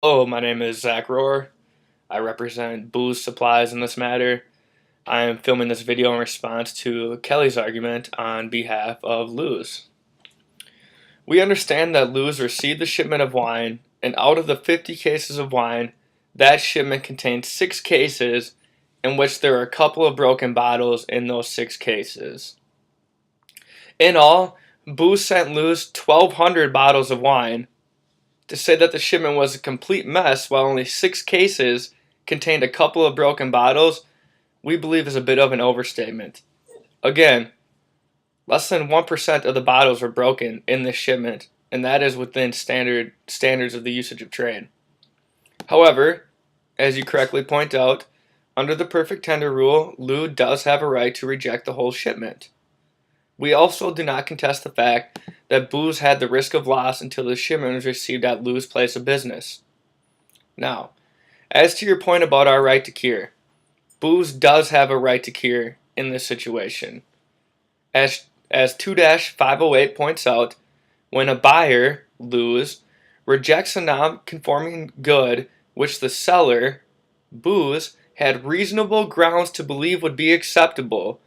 Hello, my name is Zach Rohr. I represent Booze Supplies in this matter. I am filming this video in response to Kelly's argument on behalf of Luz. We understand that Luz received the shipment of wine, and out of the 50 cases of wine, that shipment contained 6 cases in which there are a couple of broken bottles in those 6 cases. In all, Booze sent Luz 1,200 bottles of wine. To say that the shipment was a complete mess while only 6 cases contained a couple of broken bottles, we believe is a bit of an overstatement. Again, less than 1% of the bottles were broken in this shipment, and that is within standards of the usage of trade. However, as you correctly point out, under the perfect tender rule, Lou does have a right to reject the whole shipment. We also do not contest the fact that Booze had the risk of loss until the shipment was received at Lou's place of business. Now, as to your point about our right to cure, Booze does have a right to cure in this situation. As 2-508 points out, when a buyer, Luz, rejects a non-conforming good which the seller, Booze, had reasonable grounds to believe would be acceptable,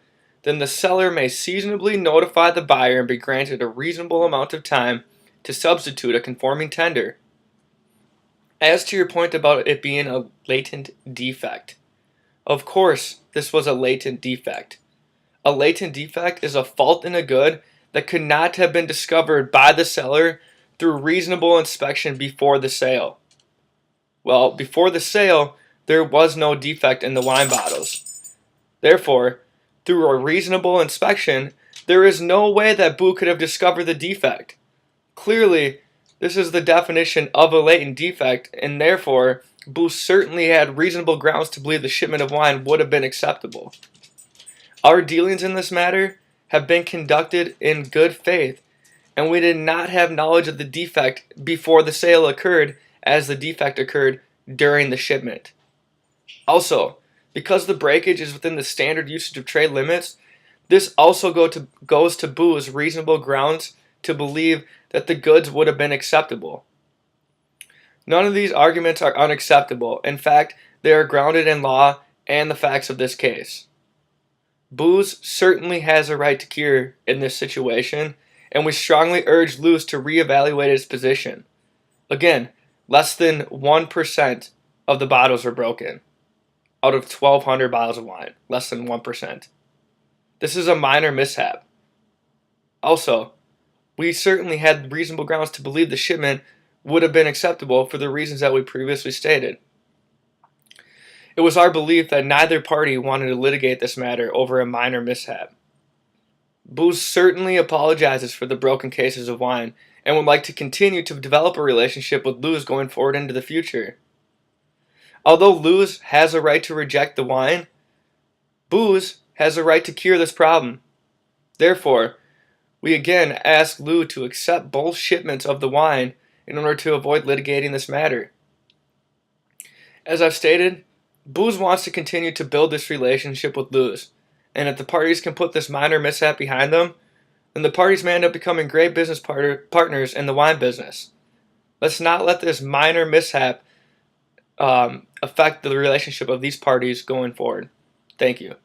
then the seller may seasonably notify the buyer and be granted a reasonable amount of time to substitute a conforming tender. As to your point about it being a latent defect, of course this was a latent defect. A latent defect is a fault in a good that could not have been discovered by the seller through reasonable inspection before the sale. Well, before the sale, there was no defect in the wine bottles. Therefore, through a reasonable inspection, there is no way that Boo could have discovered the defect. Clearly, this is the definition of a latent defect, and therefore, Boo certainly had reasonable grounds to believe the shipment of wine would have been acceptable. Our dealings in this matter have been conducted in good faith, and we did not have knowledge of the defect before the sale occurred, as the defect occurred during the shipment. Also, because the breakage is within the standard usage of trade limits, this also goes to Boo's reasonable grounds to believe that the goods would have been acceptable. None of these arguments are unacceptable. In fact, they are grounded in law and the facts of this case. Boo's certainly has a right to cure in this situation, and we strongly urge Luz to reevaluate his position. Again, less than 1% of the bottles were broken. Out of 1,200 bottles of wine, less than 1%. This is a minor mishap. Also, we certainly had reasonable grounds to believe the shipment would have been acceptable for the reasons that we previously stated. It was our belief that neither party wanted to litigate this matter over a minor mishap. Booze certainly apologizes for the broken cases of wine and would like to continue to develop a relationship with Luz going forward into the future. Although Luz has a right to reject the wine, Booze has a right to cure this problem. Therefore, we again ask Lou to accept both shipments of the wine in order to avoid litigating this matter. As I've stated, Booze wants to continue to build this relationship with Luz, and if the parties can put this minor mishap behind them, then the parties may end up becoming great business partners in the wine business. Let's not let this minor mishap affect the relationship of these parties going forward. Thank you.